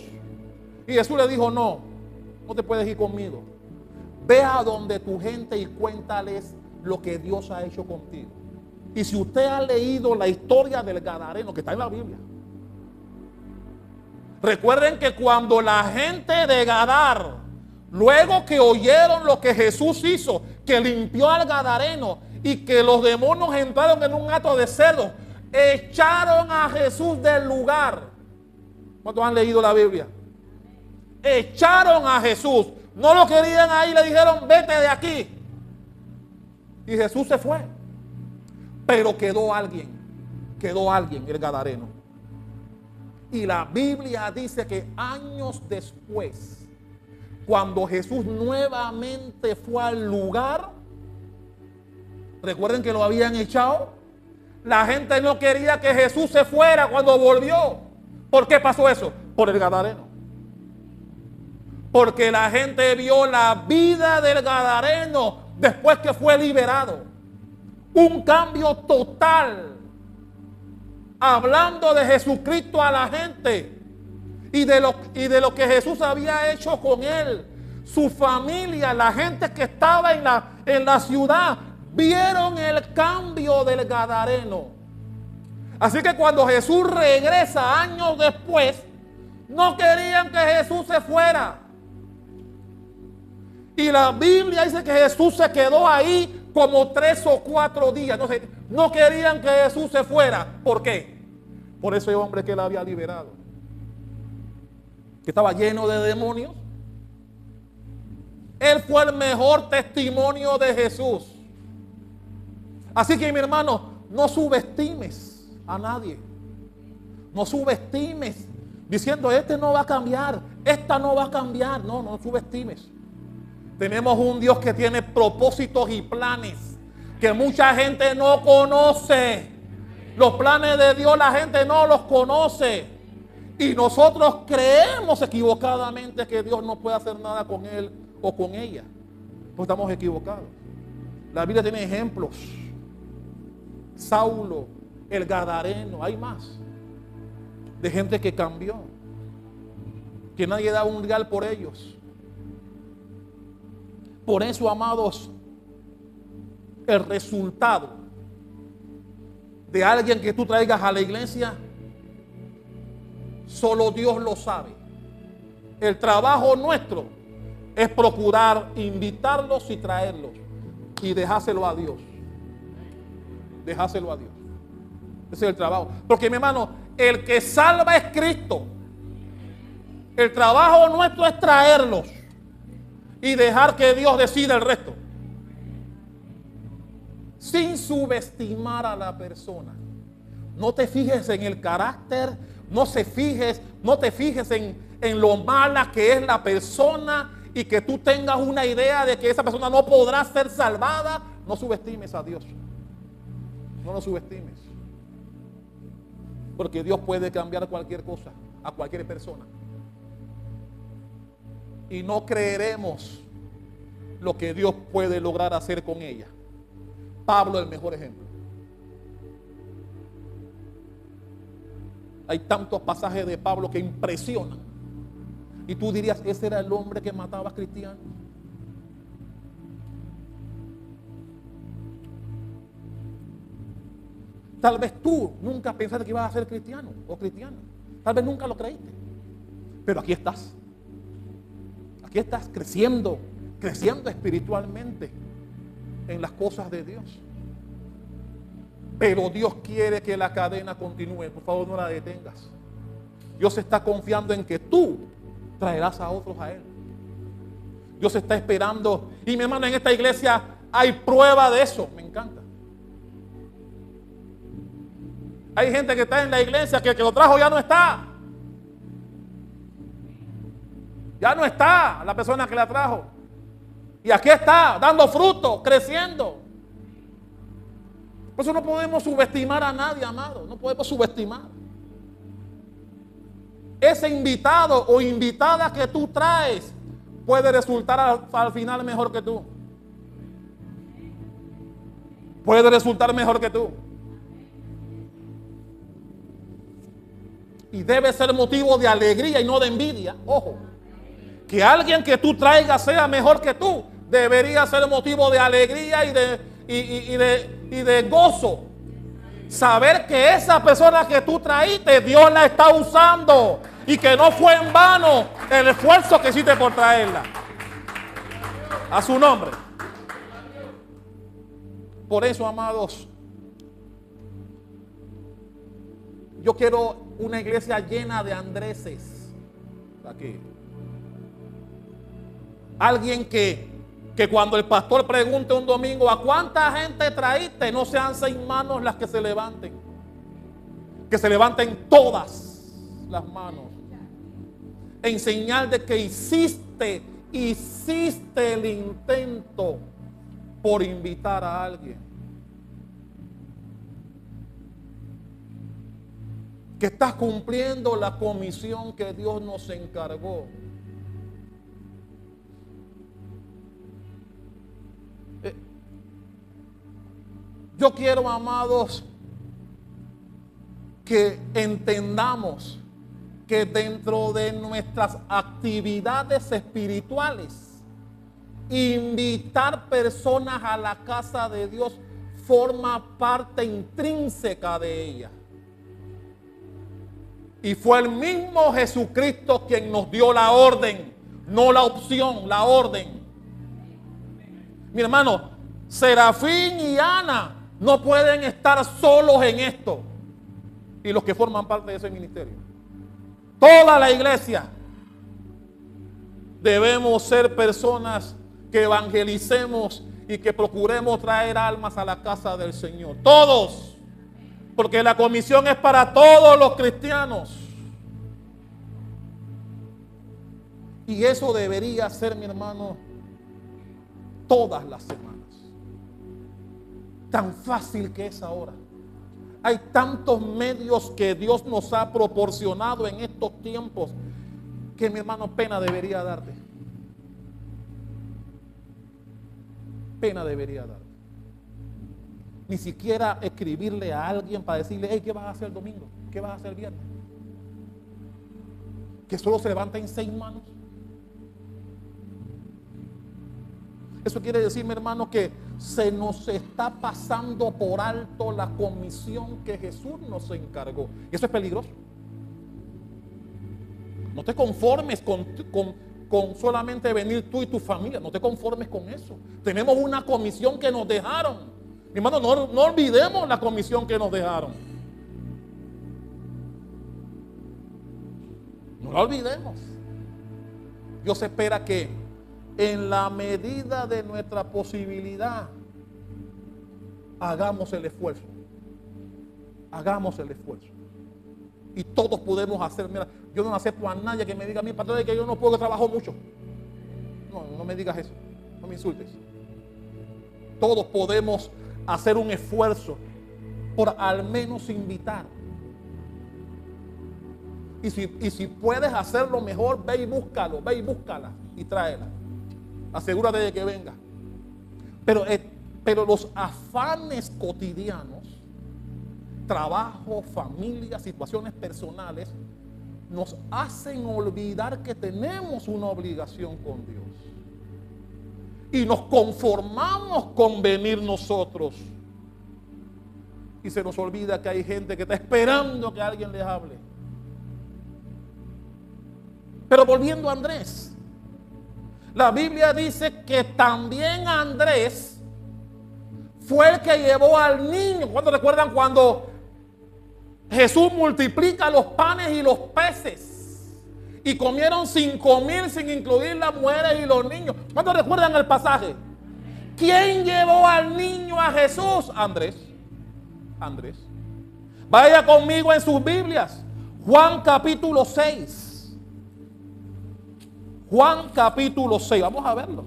Y Jesús le dijo, no te puedes ir conmigo. Ve a donde tu gente y cuéntales lo que Dios ha hecho contigo. Y si usted ha leído la historia del Gadareno, que está en la Biblia, recuerden que cuando la gente de Gadar, luego que oyeron lo que Jesús hizo, que limpió al Gadareno y que los demonios entraron en un hato de cerdo, echaron a Jesús del lugar. ¿Cuántos han leído la Biblia? Echaron a Jesús. No lo querían ahí, le dijeron, vete de aquí. Y Jesús se fue. Pero quedó alguien quedó alguien, el gadareno. Y la Biblia dice que años después, cuando Jesús nuevamente fue al lugar, recuerden que lo habían echado. La gente no quería que Jesús se fuera cuando volvió. ¿Por qué pasó eso? Por el gadareno. Porque la gente vio la vida del gadareno después que fue liberado. Un cambio total. Hablando de Jesucristo a la gente y de lo que Jesús había hecho con él. Su familia, la gente que estaba en la ciudad, vieron el cambio del gadareno. Así que cuando Jesús regresa años después, no querían que Jesús se fuera. Y la Biblia dice que Jesús se quedó ahí como 3 o 4 días. No querían que Jesús se fuera. ¿Por qué? Por ese hombre que él había liberado, que estaba lleno de demonios. Él fue el mejor testimonio de Jesús. Así que, mi hermano, no subestimes a nadie. No subestimes diciendo, este no va a cambiar, esta no va a cambiar. No, no subestimes. Tenemos un Dios que tiene propósitos y planes que mucha gente no conoce. Los planes de Dios la gente no los conoce. Y nosotros creemos equivocadamente que Dios no puede hacer nada con él o con ella. Pues estamos equivocados. La Biblia tiene ejemplos. Saulo, el gadareno, hay más. De gente que cambió. Que nadie da un real por ellos. Por eso, amados, el resultado de alguien que tú traigas a la iglesia, solo Dios lo sabe. El trabajo nuestro es procurar invitarlos y traerlos y dejárselo a Dios. Dejárselo a Dios. Ese es el trabajo. Porque, mi hermano, el que salva es Cristo. El trabajo nuestro es traerlos y dejar que Dios decida el resto. Sin subestimar a la persona. No te fijes en el carácter, no te fijes en lo mala que es la persona y que tú tengas una idea de que esa persona no podrá ser salvada. No subestimes a Dios. No lo subestimes. Porque Dios puede cambiar cualquier cosa a cualquier persona. Y no creeremos lo que Dios puede lograr hacer con ella. Pablo es el mejor ejemplo. Hay tantos pasajes de Pablo que impresionan. Y tú dirías, ese era el hombre que mataba a cristianos. Tal vez tú nunca pensaste que ibas a ser cristiano o cristiana. Tal vez nunca lo creíste. Pero aquí estás. Aquí estás creciendo espiritualmente en las cosas de Dios. Pero Dios quiere que la cadena continúe. Por favor, no la detengas. Dios está confiando en que tú traerás a otros a Él. Dios está esperando. Y mi hermano, en esta iglesia hay prueba de eso. Me encanta. Hay gente que está en la iglesia que el que lo trajo ya no está. Ya no está la persona que la trajo. Y aquí está, dando fruto, creciendo. Por eso no podemos subestimar a nadie, amado. No podemos subestimar. Ese invitado o invitada que tú traes puede resultar al final mejor que tú. Puede resultar mejor que tú. Y debe ser motivo de alegría y no de envidia. Ojo. Que alguien que tú traigas sea mejor que tú, debería ser motivo de alegría y de gozo. Saber que esa persona que tú traíste, Dios la está usando y que no fue en vano el esfuerzo que hiciste por traerla. A su nombre. Por eso, amados, yo quiero una iglesia llena de Andreses. Aquí. Alguien que cuando el pastor pregunte un domingo, ¿a cuánta gente traíste? No sean 6 manos las que se levanten. Que se levanten todas las manos en señal de que hiciste el intento por invitar a alguien. Que estás cumpliendo la comisión que Dios nos encargó. Yo quiero, amados, que entendamos que dentro de nuestras actividades espirituales, invitar personas a la casa de Dios forma parte intrínseca de ella. Y fue el mismo Jesucristo quien nos dio la orden, no la opción, la orden. Mi hermano, Serafín y Ana no pueden estar solos en esto. Y los que forman parte de ese ministerio. Toda la iglesia debemos ser personas que evangelicemos y que procuremos traer almas a la casa del Señor. Todos. Porque la comisión es para todos los cristianos. Y eso debería ser, mi hermano, todas las semanas. Tan fácil que es ahora. Hay tantos medios que Dios nos ha proporcionado en estos tiempos que, mi hermano, pena debería darte. Pena debería darte. Ni siquiera escribirle a alguien para decirle, hey, ¿qué vas a hacer el domingo? ¿Qué vas a hacer el viernes? Que solo se levanten 6 manos. Eso quiere decir, mi hermano, que se nos está pasando por alto la comisión que Jesús nos encargó. Y eso es peligroso. No te conformes con solamente venir tú y tu familia. No te conformes con eso. Tenemos una comisión que nos dejaron. Mi hermano, no olvidemos la comisión que nos dejaron. No la olvidemos. Dios espera que en la medida de nuestra posibilidad hagamos el esfuerzo. Hagamos el esfuerzo. Y todos podemos hacer. Mira, yo no acepto a nadie que me diga a mí, pastor, que yo no puedo, que trabajo mucho. No me digas eso. No me insultes. Todos podemos hacer un esfuerzo por al menos invitar. Y si puedes hacerlo mejor, ve y búscalo, ve y búscala y tráela. Asegúrate de que venga. Pero los afanes cotidianos, trabajo, familia, situaciones personales, nos hacen olvidar que tenemos una obligación con Dios. Y nos conformamos con venir nosotros. Y se nos olvida que hay gente que está esperando que alguien les hable. Pero volviendo a Andrés. La Biblia dice que también Andrés fue el que llevó al niño. ¿Cuántos recuerdan cuando Jesús multiplica los panes y los peces? Y comieron 5,000 sin incluir las mujeres y los niños. ¿Cuántos recuerdan el pasaje? ¿Quién llevó al niño a Jesús? Andrés. Vaya conmigo en sus Biblias. Juan capítulo 6. Juan capítulo 6, vamos a verlo.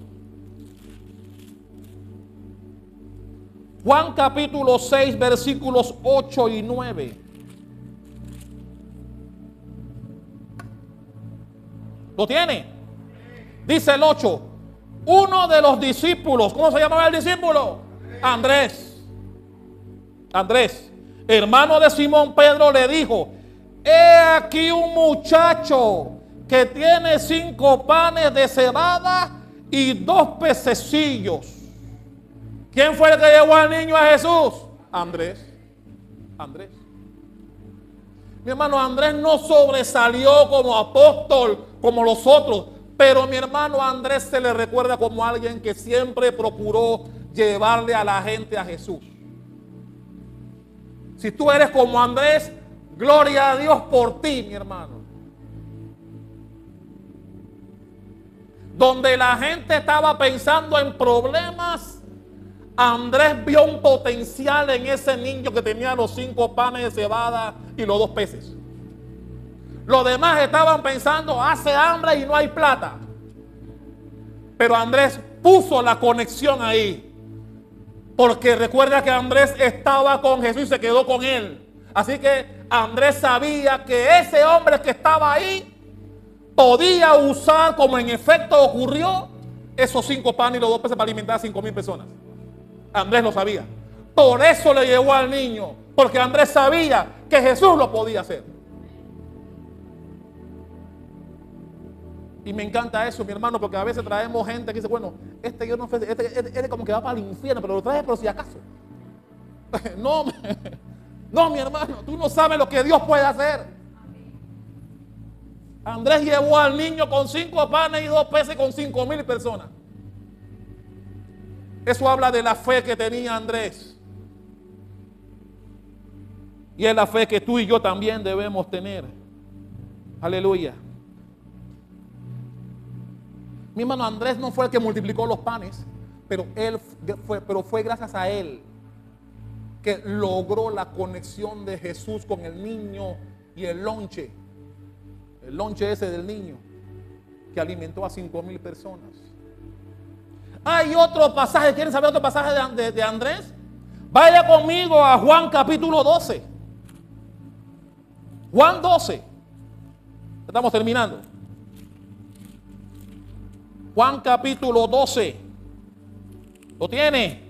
Juan capítulo 6, versículos 8 y 9. ¿Lo tiene? Dice el 8. Uno de los discípulos, ¿cómo se llamaba el discípulo? Andrés, hermano de Simón Pedro, le dijo: he aquí un muchacho que tiene 5 panes de cebada y 2 pececillos. ¿Quién fue el que llevó al niño a Jesús? Andrés. Mi hermano, Andrés no sobresalió como apóstol como los otros, pero mi hermano Andrés se le recuerda como alguien que siempre procuró llevarle a la gente a Jesús. Si tú eres como Andrés, gloria a Dios por ti, mi hermano. Donde la gente estaba pensando en problemas, Andrés vio un potencial en ese niño que tenía los 5 panes de cebada y los 2 peces. Los demás estaban pensando, hace hambre y no hay plata. Pero Andrés puso la conexión ahí. Porque recuerda que Andrés estaba con Jesús y se quedó con él. Así que Andrés sabía que ese hombre que estaba ahí podía usar, como en efecto ocurrió, esos 5 panes y los 2 peces para alimentar a 5,000 personas. Andrés lo sabía. Por eso le llevó al niño. Porque Andrés sabía que Jesús lo podía hacer. Y me encanta eso, mi hermano, porque a veces traemos gente que dice, bueno, yo no, este como que va para el infierno, pero lo trae por si acaso. No, no, mi hermano, tú no sabes lo que Dios puede hacer. Andrés llevó al niño con 5 panes y 2 peces con 5,000 personas. Eso habla de la fe que tenía Andrés. Y es la fe que tú y yo también debemos tener. Aleluya. Mi hermano, Andrés no fue el que multiplicó los panes, pero fue gracias a él que logró la conexión de Jesús con el niño y el lonche. El lonche ese del niño que alimentó a 5,000 personas. Hay otro pasaje, ¿quieren saber otro pasaje de Andrés? Vaya conmigo a Juan capítulo 12. Juan 12. Estamos terminando. Juan capítulo 12. ¿Lo tiene?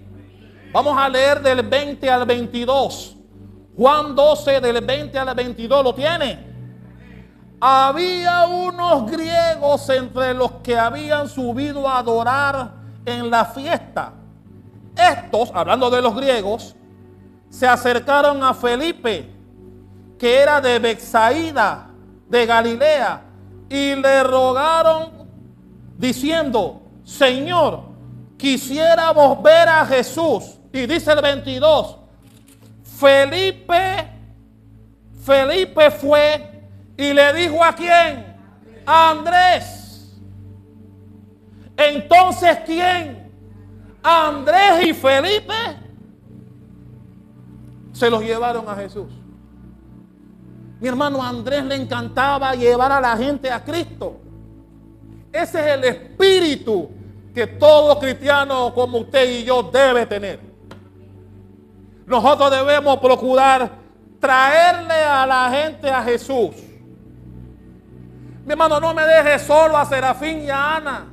Vamos a leer del 20 al 22. Juan 12 del 20 al 22. ¿Lo tiene? Había unos griegos entre los que habían subido a adorar en la fiesta. Estos, hablando de los griegos, se acercaron a Felipe, que era de Betsaida, de Galilea, y le rogaron diciendo, Señor, quisiéramos ver a Jesús. Y dice el 22, Felipe fue y le dijo ¿a quién? A Andrés. Entonces, ¿quién? Andrés y Felipe se los llevaron a Jesús. Mi hermano, a Andrés le encantaba llevar a la gente a Cristo. Ese es el espíritu que todo cristiano como usted y yo debe tener. Nosotros debemos procurar traerle a la gente a Jesús. Mi hermano, no me deje solo a Serafín y a Ana.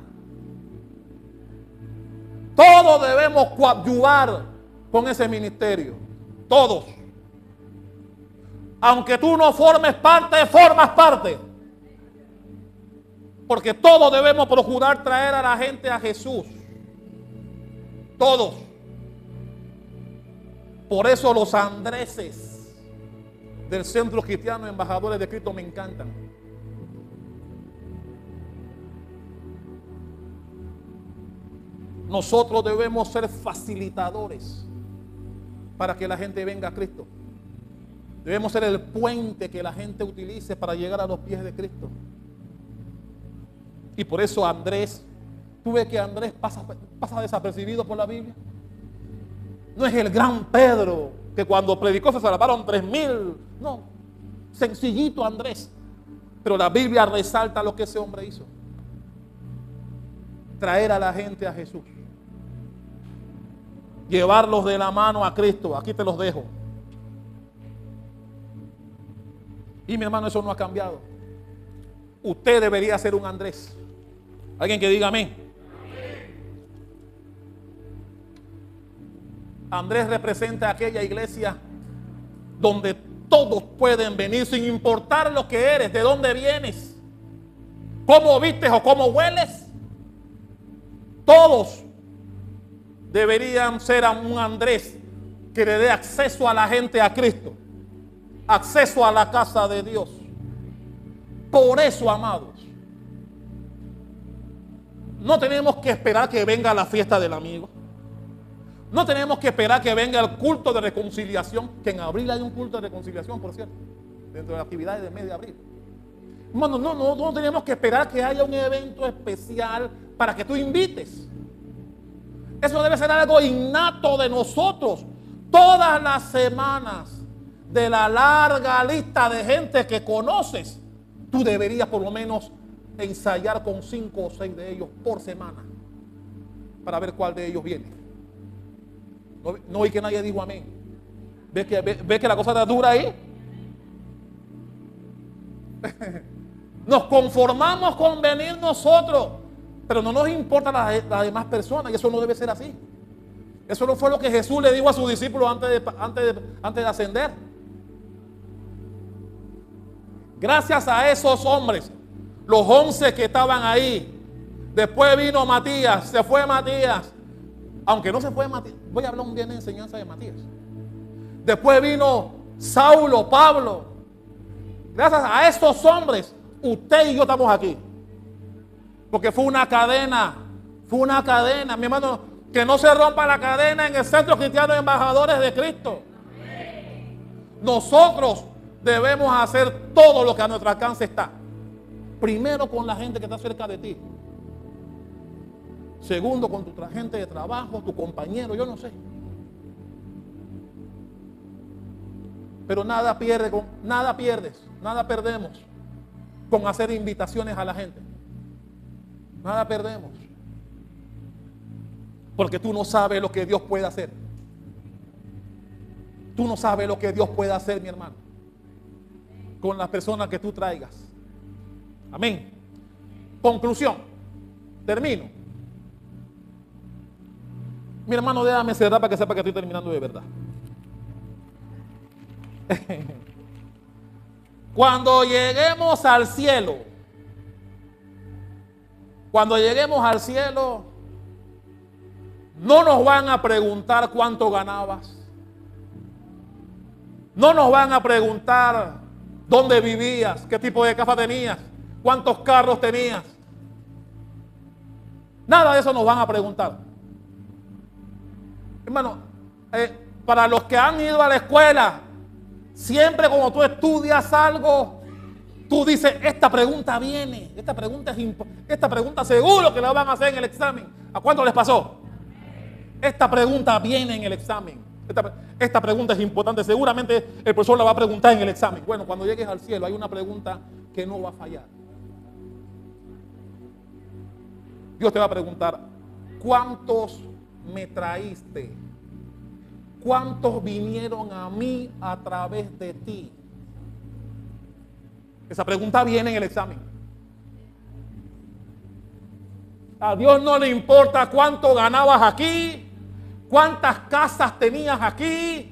Todos debemos coadyuvar con ese ministerio. Todos. Aunque tú no formes parte, formas parte. Porque todos debemos procurar traer a la gente a Jesús. Todos. Por eso los Andréses del Centro Cristiano Embajadores de Cristo me encantan. Nosotros debemos ser facilitadores para que la gente venga a Cristo. Debemos ser el puente que la gente utilice para llegar a los pies de Cristo. Y por eso Andrés, ¿tú ves que Andrés pasa desapercibido por la Biblia? No es el gran Pedro que cuando predicó se salvaron 3,000. No, sencillito Andrés. Pero la Biblia resalta lo que ese hombre hizo. Traer a la gente a Jesús. Llevarlos de la mano a Cristo. Aquí te los dejo. Y mi hermano, eso no ha cambiado. Usted debería ser un Andrés. Alguien que diga amén. Andrés representa aquella iglesia donde todos pueden venir sin importar lo que eres, de dónde vienes, cómo vistes o cómo hueles. Todos deberían ser un Andrés que le dé acceso a la gente a Cristo, acceso a la casa de Dios. Por eso, amados, no tenemos que esperar que venga la fiesta del amigo. No tenemos que esperar que venga el culto de reconciliación, que en abril hay un culto de reconciliación, por cierto, dentro de las actividades del mes de abril. Hermano, no tenemos que esperar que haya un evento especial para que tú invites. Eso debe ser algo innato de nosotros. Todas las semanas de la larga lista de gente que conoces, tú deberías por lo menos ensayar con 5 o 6 de ellos por semana para ver cuál de ellos viene. No oí que nadie dijo amén. ¿Ves que la cosa está dura ahí? Nos conformamos con venir nosotros, pero no nos importa las demás personas, y eso no debe ser así. Eso no fue lo que Jesús le dijo a sus discípulos antes de ascender. Gracias a esos hombres, los 11 que estaban ahí, después vino Matías, se fue Matías, aunque no se fue Matías, voy a hablar un día de enseñanza de Matías. Después vino Saulo, Pablo. Gracias a estos hombres, usted y yo estamos aquí. Porque fue una cadena, mi hermano, que no se rompa la cadena en el Centro Cristiano de Embajadores de Cristo. Nosotros debemos hacer todo lo que a nuestro alcance está. Primero con la gente que está cerca de ti. Segundo con tu gente de trabajo, tu compañero, yo no sé. Pero nada perdemos con hacer invitaciones a la gente. Nada perdemos. Porque tú no sabes lo que Dios puede hacer. Tú no sabes lo que Dios puede hacer, mi hermano, con las personas que tú traigas. Amén. Conclusión. Termino. Mi hermano, déjame cerrar para que sepa que estoy terminando de verdad. Cuando lleguemos al cielo, no nos van a preguntar cuánto ganabas. No nos van a preguntar dónde vivías, qué tipo de casa tenías, cuántos carros tenías. Nada de eso nos van a preguntar. Hermano, para los que han ido a la escuela, siempre cuando tú estudias algo, tú dices, esta pregunta viene, esta pregunta seguro que la van a hacer en el examen. ¿A cuánto les pasó? Esta pregunta viene en el examen. Esta pregunta es importante. Seguramente el profesor la va a preguntar en el examen. Bueno, cuando llegues al cielo hay una pregunta que no va a fallar. Dios te va a preguntar, ¿cuántos me traíste? ¿Cuántos vinieron a mí a través de ti? Esa pregunta viene en el examen. A Dios no le importa cuánto ganabas aquí, cuántas casas tenías aquí,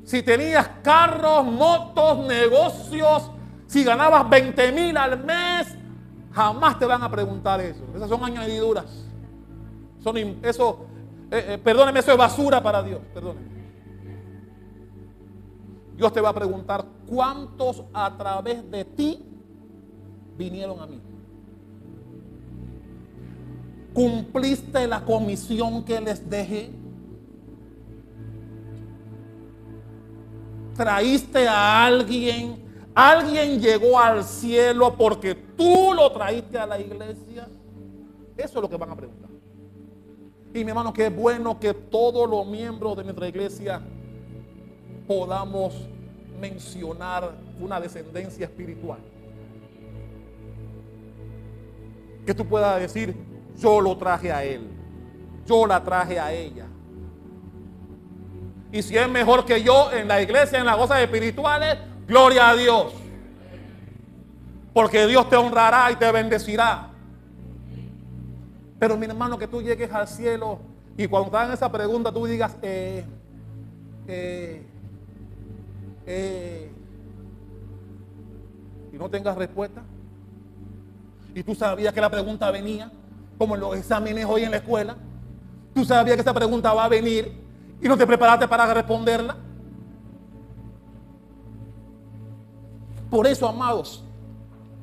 si tenías carros, motos, negocios, si ganabas 20,000 al mes, jamás te van a preguntar eso. Esas son añadiduras. Perdóneme, eso es basura para Dios. Perdóneme. Dios te va a preguntar, ¿cuántos a través de ti vinieron a mí? ¿Cumpliste la comisión que les dejé? ¿Traíste a alguien? ¿Alguien llegó al cielo porque tú lo traíste a la iglesia? Eso es lo que van a preguntar. Y mi hermano, qué bueno que todos los miembros de nuestra iglesia podamos mencionar una descendencia espiritual. Que tú puedas decir, yo lo traje a él, yo la traje a ella. Y si es mejor que yo en la iglesia, en las cosas espirituales, gloria a Dios. Porque Dios te honrará y te bendecirá. Pero mi hermano, que tú llegues al cielo y cuando te hagan esa pregunta tú digas, y no tengas respuesta. Y tú sabías que la pregunta venía, como en los exámenes hoy en la escuela. Tú sabías que esa pregunta va a venir y no te preparaste para responderla. Por eso, amados,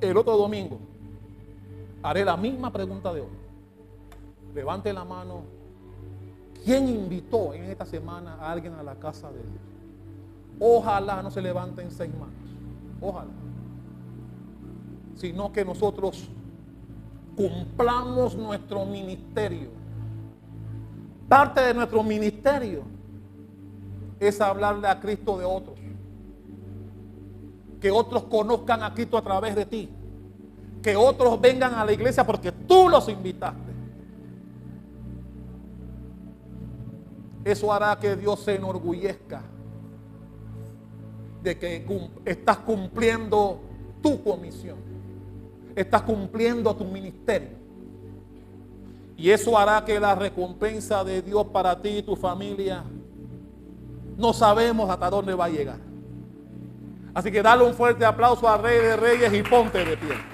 el otro domingo haré la misma pregunta de hoy. Levante la mano. ¿Quién invitó en esta semana a alguien a la casa de Dios? Ojalá no se levanten 6 manos. Ojalá. Sino que nosotros cumplamos nuestro ministerio Parte de nuestro ministerio es hablarle a Cristo de otros. Que otros conozcan a Cristo a través de ti. Que otros vengan a la iglesia porque tú los invitaste. Eso hará que Dios se enorgullezca de que estás cumpliendo tu comisión. Estás cumpliendo tu ministerio. Y eso hará que la recompensa de Dios para ti y tu familia, no sabemos hasta dónde va a llegar. Así que dale un fuerte aplauso al Rey de Reyes y ponte de pie.